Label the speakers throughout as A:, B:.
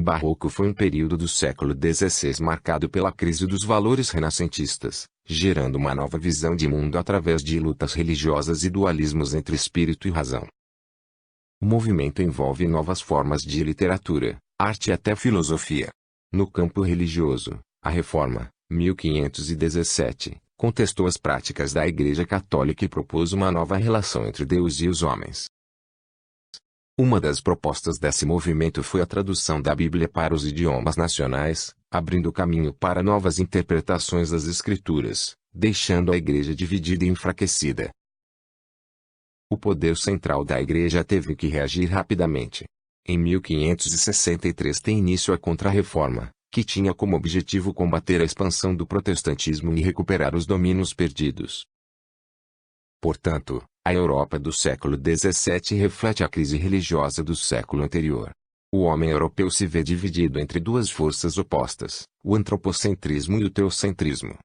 A: Barroco foi um período do século XVI marcado pela crise dos valores renascentistas, gerando uma nova visão de mundo através de lutas religiosas e dualismos entre espírito e razão. O movimento envolve novas formas de literatura, arte e até filosofia. No campo religioso, a Reforma, 1517, contestou as práticas da Igreja Católica e propôs uma nova relação entre Deus e os homens. Uma das propostas desse movimento foi a tradução da Bíblia para os idiomas nacionais, abrindo caminho para novas interpretações das Escrituras, deixando a Igreja dividida e enfraquecida. O poder central da Igreja teve que reagir rapidamente. Em 1563 tem início a Contra-Reforma, que tinha como objetivo combater a expansão do protestantismo e recuperar os domínios perdidos. Portanto, a Europa do século XVII reflete a crise religiosa do século anterior. O homem europeu se vê dividido entre duas forças opostas, o antropocentrismo e o teocentrismo.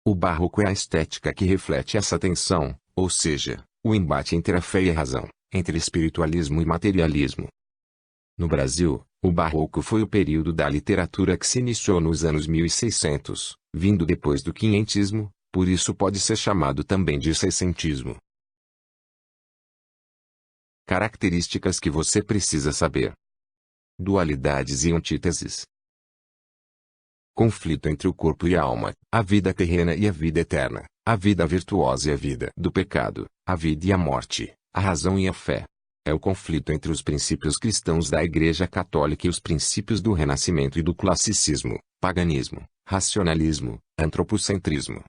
A: O barroco é a estética que reflete essa tensão, ou seja, o embate entre a fé e a razão, entre espiritualismo e materialismo. No Brasil, o barroco foi o período da literatura que se iniciou nos anos 1600, vindo depois do quinhentismo, por isso pode ser chamado também de seiscentismo. Características que você precisa saber. Dualidades e antíteses. Conflito entre o corpo e a alma, a vida terrena e a vida eterna, a vida virtuosa e a vida do pecado, a vida e a morte, a razão e a fé. É o conflito entre os princípios cristãos da Igreja Católica e os princípios do Renascimento e do classicismo, paganismo, racionalismo, antropocentrismo.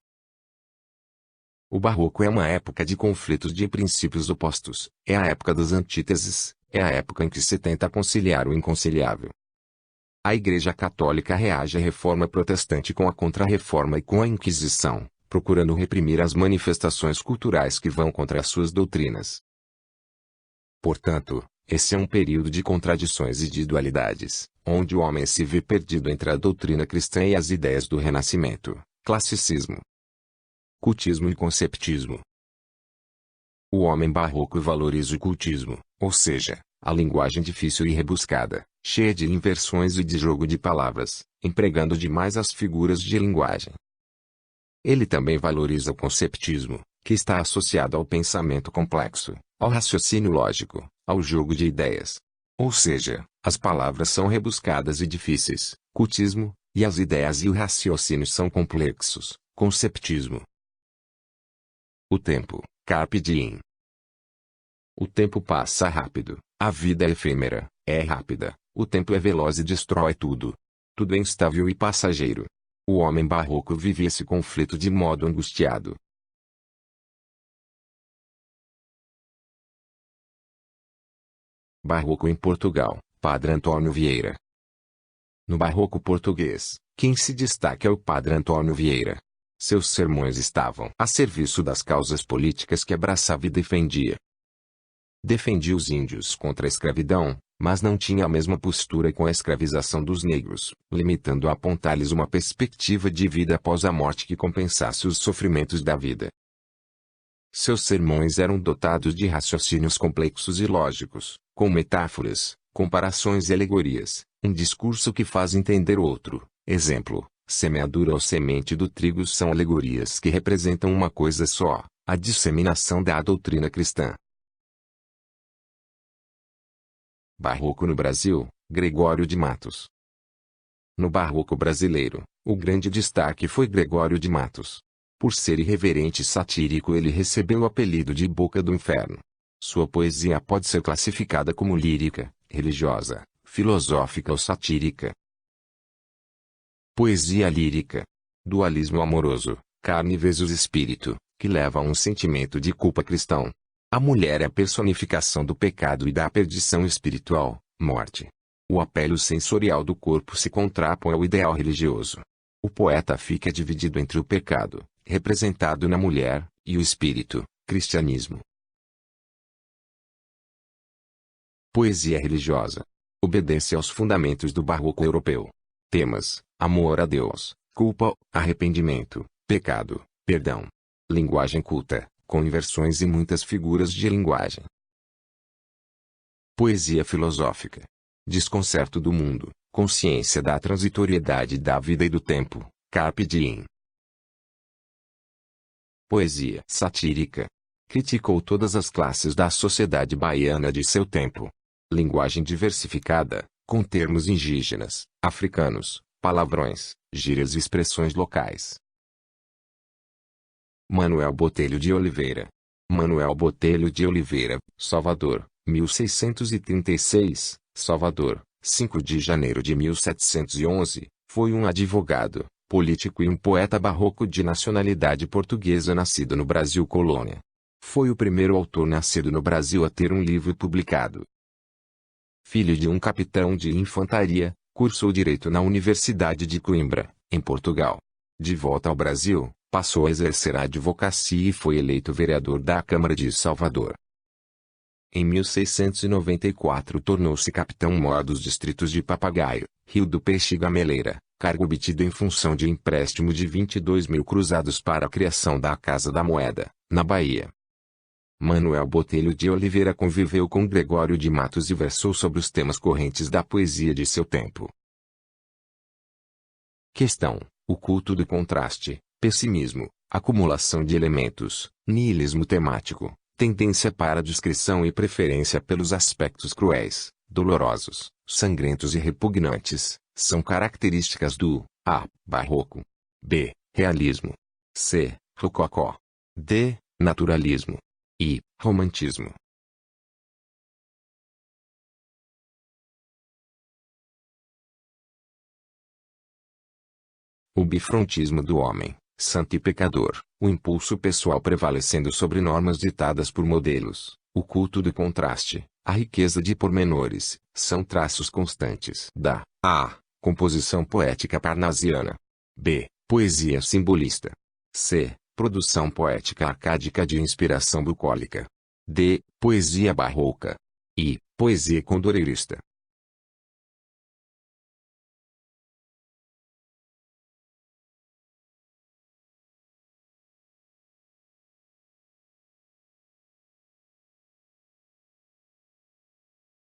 A: O barroco é uma época de conflitos de princípios opostos, é a época das antíteses, é a época em que se tenta conciliar o inconciliável. A Igreja Católica reage à Reforma Protestante com a Contra-Reforma e com a Inquisição, procurando reprimir as manifestações culturais que vão contra as suas doutrinas. Portanto, esse é um período de contradições e de dualidades, onde o homem se vê perdido entre a doutrina cristã e as ideias do Renascimento, classicismo, cultismo e conceptismo. O homem barroco valoriza o cultismo, ou seja, a linguagem difícil e rebuscada, cheia de inversões e de jogo de palavras, empregando demais as figuras de linguagem. Ele também valoriza o conceptismo, que está associado ao pensamento complexo, ao raciocínio lógico, ao jogo de ideias. Ou seja, as palavras são rebuscadas e difíceis, cultismo, e as ideias e o raciocínio são complexos, conceptismo. O tempo, carpe diem. O tempo passa rápido, a vida é efêmera, é rápida, o tempo é veloz e destrói tudo. Tudo é instável e passageiro. O homem barroco vive esse conflito de modo angustiado. Barroco em Portugal, Padre Antônio Vieira. No barroco português, quem se destaca é o Padre Antônio Vieira. Seus sermões estavam a serviço das causas políticas que abraçava e defendia. Defendia os índios contra a escravidão, mas não tinha a mesma postura com a escravização dos negros, limitando a apontar-lhes uma perspectiva de vida após a morte que compensasse os sofrimentos da vida. Seus sermões eram dotados de raciocínios complexos e lógicos, com metáforas, comparações e alegorias, um discurso que faz entender outro. Exemplo, semeadura ou semente do trigo são alegorias que representam uma coisa só, a disseminação da doutrina cristã. Barroco no Brasil, Gregório de Matos. No barroco brasileiro, o grande destaque foi Gregório de Matos. Por ser irreverente e satírico, ele recebeu o apelido de Boca do Inferno. Sua poesia pode ser classificada como lírica, religiosa, filosófica ou satírica. Poesia lírica. Dualismo amoroso, carne versus espírito, que leva a um sentimento de culpa cristão. A mulher é a personificação do pecado e da perdição espiritual, morte. O apelo sensorial do corpo se contrapõe ao ideal religioso. O poeta fica dividido entre o pecado, representado na mulher, e o espírito, cristianismo. Poesia religiosa. Obedece aos fundamentos do barroco europeu. Temas: amor a Deus, culpa, arrependimento, pecado, perdão. Linguagem culta, com inversões e muitas figuras de linguagem. Poesia filosófica. desconcerto do mundo, consciência da transitoriedade da vida e do tempo, carpe diem. Poesia satírica. Criticou todas as classes da sociedade baiana de seu tempo. Linguagem diversificada, com termos indígenas, africanos, palavrões, gírias e expressões locais. Manuel Botelho de Oliveira. Manuel Botelho de Oliveira, Salvador, 1636, Salvador, 5 de janeiro de 1711, foi um advogado, político e um poeta barroco de nacionalidade portuguesa nascido no Brasil colônia. Foi o primeiro autor nascido no Brasil a ter um livro publicado. Filho de um capitão de infantaria, cursou Direito na Universidade de Coimbra, em Portugal. De volta ao Brasil, passou a exercer a advocacia e foi eleito vereador da Câmara de Salvador. Em 1694 tornou-se capitão-mor dos distritos de Papagaio, Rio do Peixe e Gameleira, cargo obtido em função de empréstimo de 22.000 cruzados para a criação da Casa da Moeda, na Bahia. Manuel Botelho de Oliveira conviveu com Gregório de Matos e versou sobre os temas correntes da poesia de seu tempo. Questão: o culto do contraste, pessimismo, acumulação de elementos, niilismo temático, tendência para a descrição e preferência pelos aspectos cruéis, dolorosos, sangrentos e repugnantes, são características do A. Barroco. B. Realismo. C. Rococó. D. Naturalismo. E. Romantismo. O bifrontismo do homem, santo e pecador, o impulso pessoal prevalecendo sobre normas ditadas por modelos, o culto do contraste, a riqueza de pormenores, são traços constantes da A. Composição poética parnasiana. B. Poesia simbolista. C. Produção poética arcádica de inspiração bucólica. D. Poesia barroca. E. Poesia condoreirista.